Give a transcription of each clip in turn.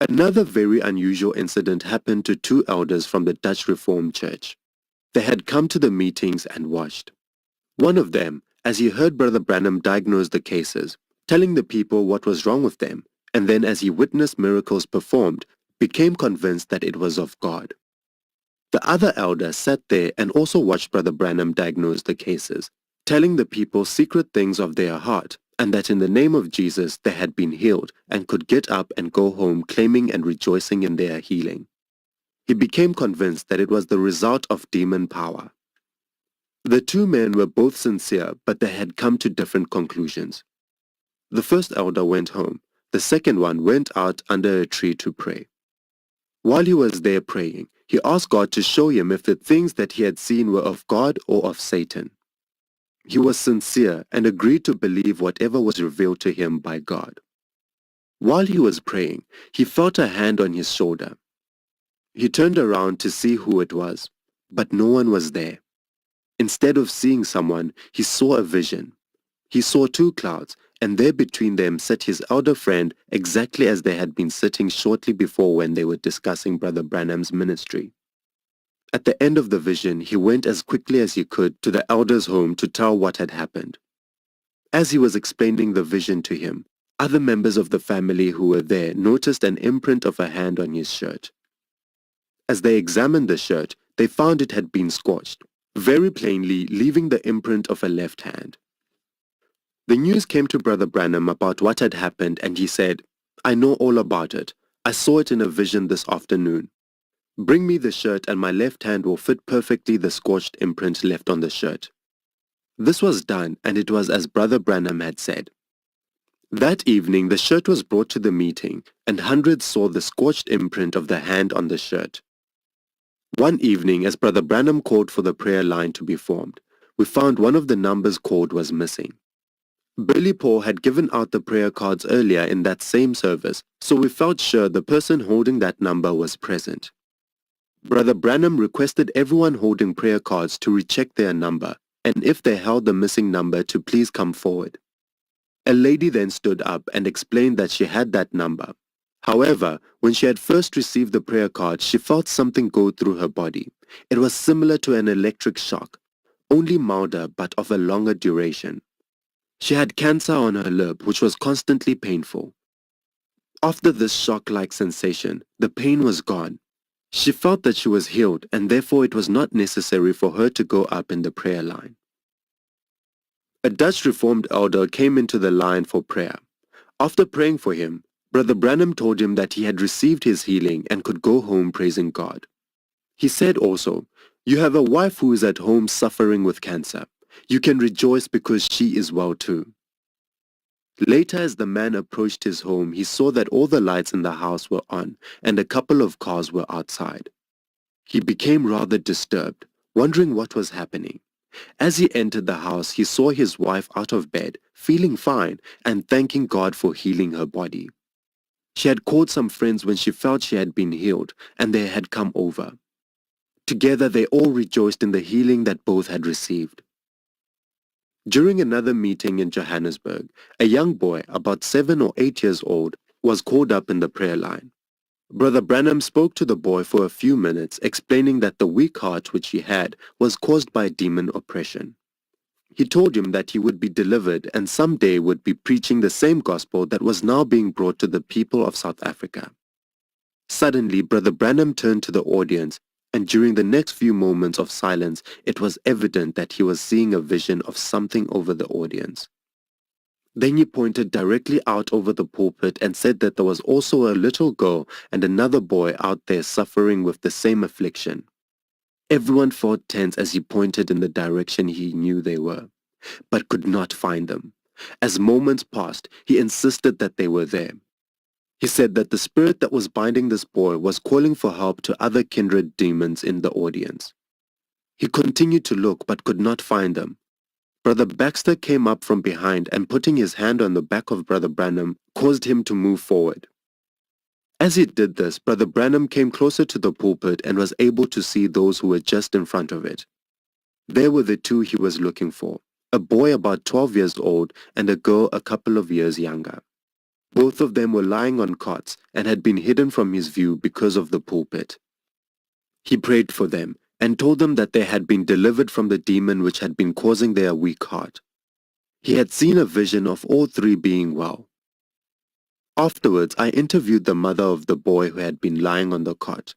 Another very unusual incident happened to two elders from the Dutch Reformed Church. They had come to the meetings and watched. One of them, as he heard Brother Branham diagnose the cases, telling the people what was wrong with them, and then as he witnessed miracles performed, became convinced that it was of God. The other elder sat there and also watched Brother Branham diagnose the cases, telling the people secret things of their heart, and that in the name of Jesus they had been healed and could get up and go home claiming and rejoicing in their healing. He became convinced that it was the result of demon power. The two men were both sincere, but they had come to different conclusions. The first elder went home. The second one went out under a tree to pray. While he was there praying, he asked God to show him if the things that he had seen were of God or of Satan. He was sincere and agreed to believe whatever was revealed to him by God. While he was praying, he felt a hand on his shoulder. He turned around to see who it was, but no one was there. Instead of seeing someone, he saw a vision. He saw two clouds, and there between them sat his elder friend exactly as they had been sitting shortly before when they were discussing Brother Branham's ministry. At the end of the vision, he went as quickly as he could to the elder's home to tell what had happened. As he was explaining the vision to him, other members of the family who were there noticed an imprint of a hand on his shirt. As they examined the shirt, they found it had been scorched, very plainly leaving the imprint of a left hand. The news came to Brother Branham about what had happened, and he said, "I know all about it. I saw it in a vision this afternoon. Bring me the shirt and my left hand will fit perfectly the scorched imprint left on the shirt." This was done, and it was as Brother Branham had said. That evening the shirt was brought to the meeting, and hundreds saw the scorched imprint of the hand on the shirt. One evening, as Brother Branham called for the prayer line to be formed, we found one of the numbers called was missing. Billy Paul had given out the prayer cards earlier in that same service, so we felt sure the person holding that number was present. Brother Branham requested everyone holding prayer cards to recheck their number, and if they held the missing number to please come forward. A lady then stood up and explained that she had that number. However, when she had first received the prayer card, she felt something go through her body. It was similar to an electric shock, only milder but of a longer duration. She had cancer on her lip, which was constantly painful. After this shock-like sensation, the pain was gone. She felt that she was healed, and therefore it was not necessary for her to go up in the prayer line. A Dutch Reformed elder came into the line for prayer. After praying for him, Brother Branham told him that he had received his healing and could go home praising God. He said also, "You have a wife who is at home suffering with cancer. You can rejoice because she is well too." Later, as the man approached his home, he saw that all the lights in the house were on and a couple of cars were outside. He became rather disturbed, wondering what was happening. As he entered the house, he saw his wife out of bed, feeling fine and thanking God for healing her body. She had called some friends when she felt she had been healed, and they had come over. Together they all rejoiced in the healing that both had received. During another meeting in Johannesburg, a young boy, about 7 or 8 years old, was called up in the prayer line. Brother Branham spoke to the boy for a few minutes, explaining that the weak heart which he had was caused by demon oppression. He told him that he would be delivered and someday would be preaching the same gospel that was now being brought to the people of South Africa. Suddenly, Brother Branham turned to the audience, and during the next few moments of silence, it was evident that he was seeing a vision of something over the audience. Then he pointed directly out over the pulpit and said that there was also a little girl and another boy out there suffering with the same affliction. Everyone felt tense as he pointed in the direction he knew they were, but could not find them. As moments passed, he insisted that they were there. He said that the spirit that was binding this boy was calling for help to other kindred demons in the audience. He continued to look but could not find them. Brother Baxter came up from behind and putting his hand on the back of Brother Branham caused him to move forward. As he did this, Brother Branham came closer to the pulpit and was able to see those who were just in front of it. There were the two he was looking for, a boy about 12 years old and a girl a couple of years younger. Both of them were lying on cots and had been hidden from his view because of the pulpit. He prayed for them and told them that they had been delivered from the demon which had been causing their weak heart. He had seen a vision of all three being well. Afterwards, I interviewed the mother of the boy who had been lying on the cot.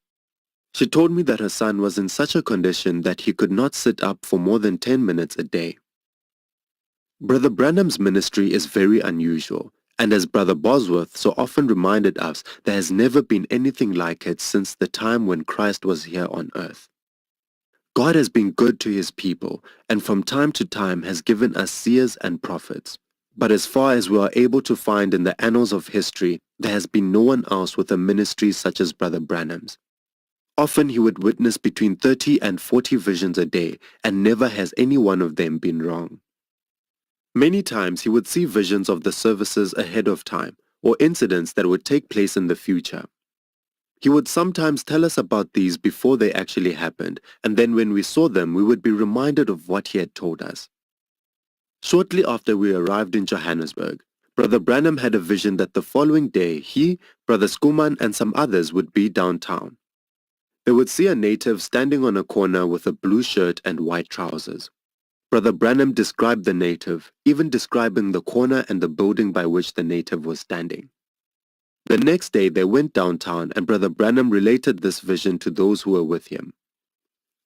She told me that her son was in such a condition that he could not sit up for more than 10 minutes a day. Brother Branham's ministry is very unusual, and as Brother Bosworth so often reminded us, there has never been anything like it since the time when Christ was here on earth. God has been good to his people, and from time to time has given us seers and prophets. But as far as we are able to find in the annals of history, there has been no one else with a ministry such as Brother Branham's. Often he would witness between 30 and 40 visions a day, and never has any one of them been wrong. Many times he would see visions of the services ahead of time, or incidents that would take place in the future. He would sometimes tell us about these before they actually happened, and then when we saw them, we would be reminded of what he had told us. Shortly after we arrived in Johannesburg, Brother Branham had a vision that the following day he, Brother Schoeman, and some others would be downtown. They would see a native standing on a corner with a blue shirt and white trousers. Brother Branham described the native, even describing the corner and the building by which the native was standing. The next day they went downtown and Brother Branham related this vision to those who were with him.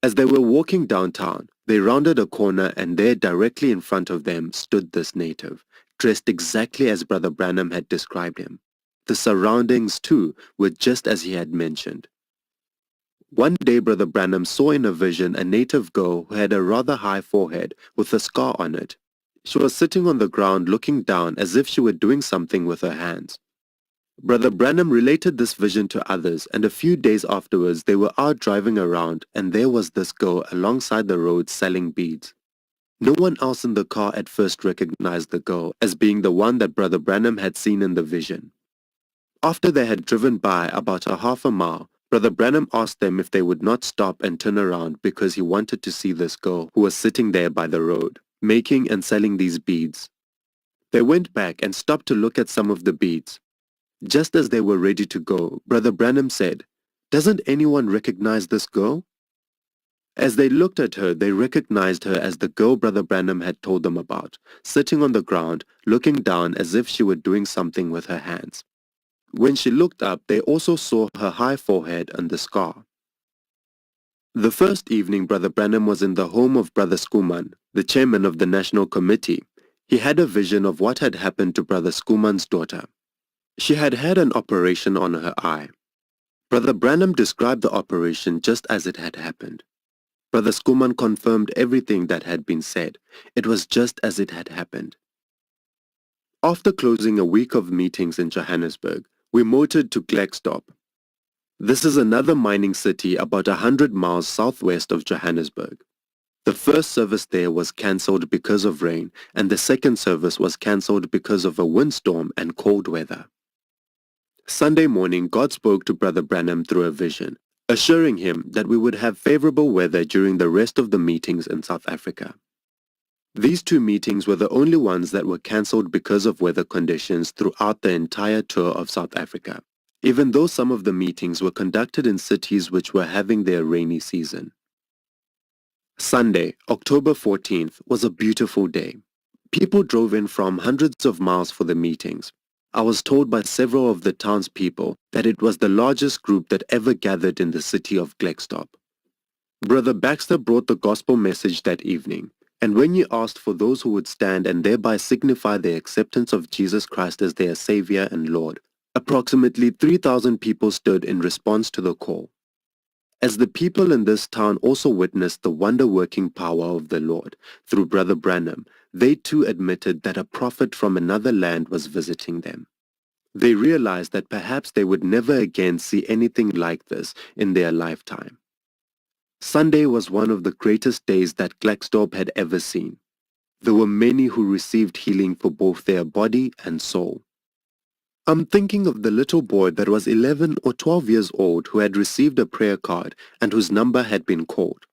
As they were walking downtown, they rounded a corner and there directly in front of them stood this native, dressed exactly as Brother Branham had described him. The surroundings too were just as he had mentioned. One day Brother Branham saw in a vision a native girl who had a rather high forehead with a scar on it. She was sitting on the ground looking down as if she were doing something with her hands. Brother Branham related this vision to others, and a few days afterwards they were out driving around and there was this girl alongside the road selling beads. No one else in the car at first recognized the girl as being the one that Brother Branham had seen in the vision. After they had driven by about a half a mile, Brother Branham asked them if they would not stop and turn around because he wanted to see this girl who was sitting there by the road, making and selling these beads. They went back and stopped to look at some of the beads. Just as they were ready to go, Brother Branham said, "Doesn't anyone recognize this girl?" As they looked at her, they recognized her as the girl Brother Branham had told them about, sitting on the ground, looking down as if she were doing something with her hands. When she looked up, they also saw her high forehead and the scar. The first evening Brother Branham was in the home of Brother Schoeman, the chairman of the National Committee. He had a vision of what had happened to Brother Schoeman's daughter. She had had an operation on her eye. Brother Branham described the operation just as it had happened. Brother Schoeman confirmed everything that had been said. It was just as it had happened. After closing a week of meetings in Johannesburg, we motored to Klerksdorp. This is another mining city about 100 miles southwest of Johannesburg. The first service there was cancelled because of rain, and the second service was cancelled because of a windstorm and cold weather. Sunday morning, God spoke to Brother Branham through a vision, assuring him that we would have favorable weather during the rest of the meetings in South Africa. These two meetings were the only ones that were cancelled because of weather conditions throughout the entire tour of South Africa, even though some of the meetings were conducted in cities which were having their rainy season. Sunday, October 14th, was a beautiful day. People drove in from hundreds of miles for the meetings. I was told by several of the townspeople that it was the largest group that ever gathered in the city of Klerksdorp. Brother Baxter brought the gospel message that evening, and when he asked for those who would stand and thereby signify their acceptance of Jesus Christ as their Savior and Lord, approximately 3,000 people stood in response to the call. As the people in this town also witnessed the wonder-working power of the Lord through Brother Branham, they too admitted that a prophet from another land was visiting them. They realized that perhaps they would never again see anything like this in their lifetime. Sunday was one of the greatest days that Klerksdorp had ever seen. There were many who received healing for both their body and soul. I'm thinking of the little boy that was 11 or 12 years old who had received a prayer card and whose number had been called.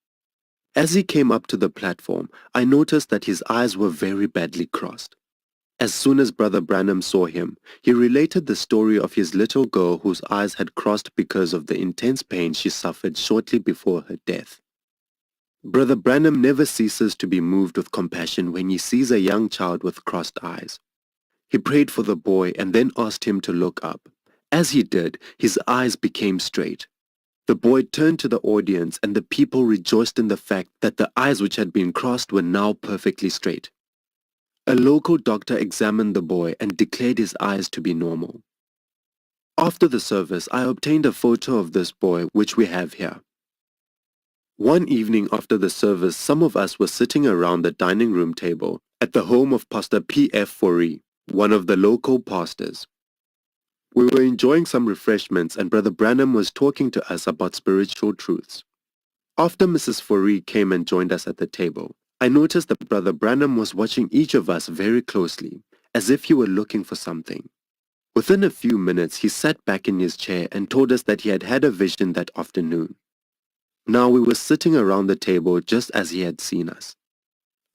As he came up to the platform, I noticed that his eyes were very badly crossed. As soon as Brother Branham saw him, he related the story of his little girl whose eyes had crossed because of the intense pain she suffered shortly before her death. Brother Branham never ceases to be moved with compassion when he sees a young child with crossed eyes. He prayed for the boy and then asked him to look up. As he did, his eyes became straight. The boy turned to the audience and the people rejoiced in the fact that the eyes which had been crossed were now perfectly straight. A local doctor examined the boy and declared his eyes to be normal. After the service, I obtained a photo of this boy, which we have here. One evening after the service, some of us were sitting around the dining room table at the home of Pastor P.F. Foree, one of the local pastors. We were enjoying some refreshments and Brother Branham was talking to us about spiritual truths. After Mrs. Foree came and joined us at the table, I noticed that Brother Branham was watching each of us very closely, as if he were looking for something. Within a few minutes, he sat back in his chair and told us that he had had a vision that afternoon. Now we were sitting around the table just as he had seen us.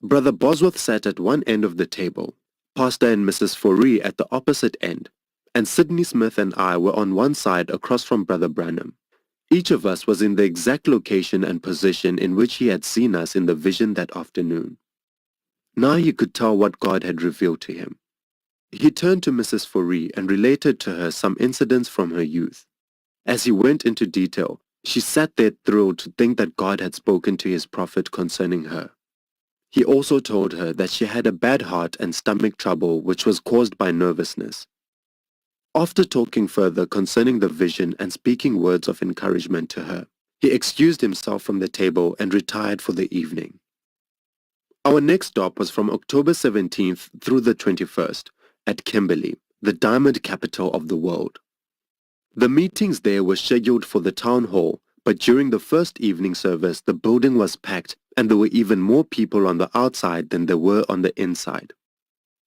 Brother Bosworth sat at one end of the table, Pastor and Mrs. Foree at the opposite end, and Sidney Smith and I were on one side across from Brother Branham. Each of us was in the exact location and position in which he had seen us in the vision that afternoon. Now he could tell what God had revealed to him. He turned to Mrs. Foree and related to her some incidents from her youth. As he went into detail, she sat there thrilled to think that God had spoken to his prophet concerning her. He also told her that she had a bad heart and stomach trouble which was caused by nervousness. After talking further concerning the vision and speaking words of encouragement to her, he excused himself from the table and retired for the evening. Our next stop was from October 17th through the 21st at Kimberley, the diamond capital of the world. The meetings there were scheduled for the town hall, but during the first evening service the building was packed and there were even more people on the outside than there were on the inside.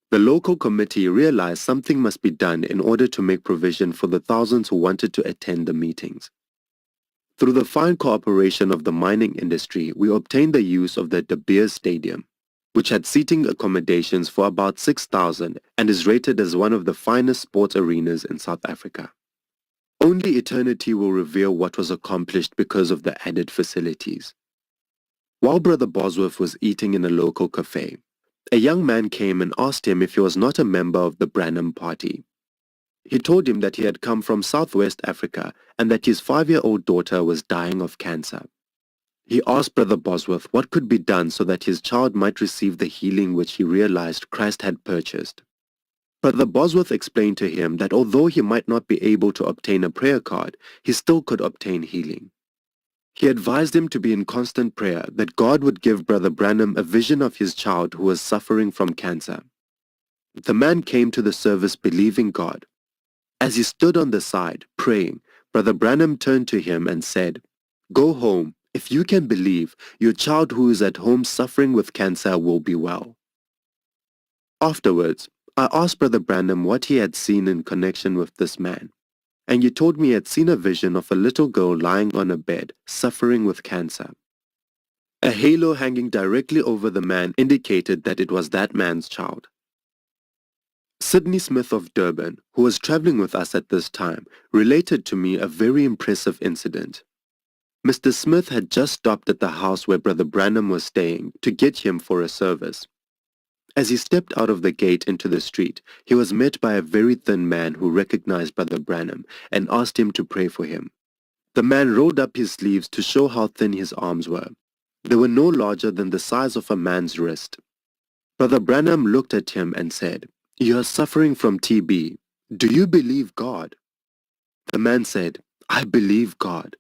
The local committee realized something must be done in order to make provision for the thousands who wanted to attend the meetings. Through the fine cooperation of the mining industry, we obtained the use of the De Beers Stadium, which had seating accommodations for about 6,000 and is rated as one of the finest sports arenas in South Africa. Only eternity will reveal what was accomplished because of the added facilities. While Brother Bosworth was eating in a local cafe, a young man came and asked him if he was not a member of the Branham Party. He told him that he had come from Southwest Africa and that his 5-year-old daughter was dying of cancer. He asked Brother Bosworth what could be done so that his child might receive the healing which he realized Christ had purchased. Brother Bosworth explained to him that although he might not be able to obtain a prayer card, he still could obtain healing. He advised him to be in constant prayer that God would give Brother Branham a vision of his child who was suffering from cancer. The man came to the service believing God. As he stood on the side, praying, Brother Branham turned to him and said, "Go home. If you can believe, your child who is at home suffering with cancer will be well." Afterwards, I asked Brother Branham what he had seen in connection with this man, and he told me he had seen a vision of a little girl lying on a bed, suffering with cancer. A halo hanging directly over the man indicated that it was that man's child. Sidney Smith of Durban, who was traveling with us at this time, related to me a very impressive incident. Mr. Smith had just stopped at the house where Brother Branham was staying to get him for a service. As he stepped out of the gate into the street, he was met by a very thin man who recognized Brother Branham and asked him to pray for him. The man rolled up his sleeves to show how thin his arms were. They were no larger than the size of a man's wrist. Brother Branham looked at him and said, "You are suffering from TB. Do you believe God?" The man said, "I believe God."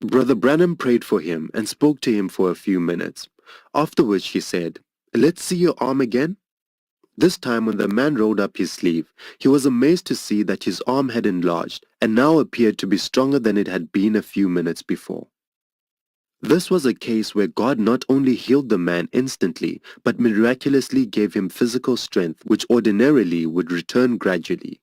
Brother Branham prayed for him and spoke to him for a few minutes, after which he said, "Let's see your arm again." This time when the man rolled up his sleeve, he was amazed to see that his arm had enlarged and now appeared to be stronger than it had been a few minutes before. This was a case where God not only healed the man instantly, but miraculously gave him physical strength which ordinarily would return gradually.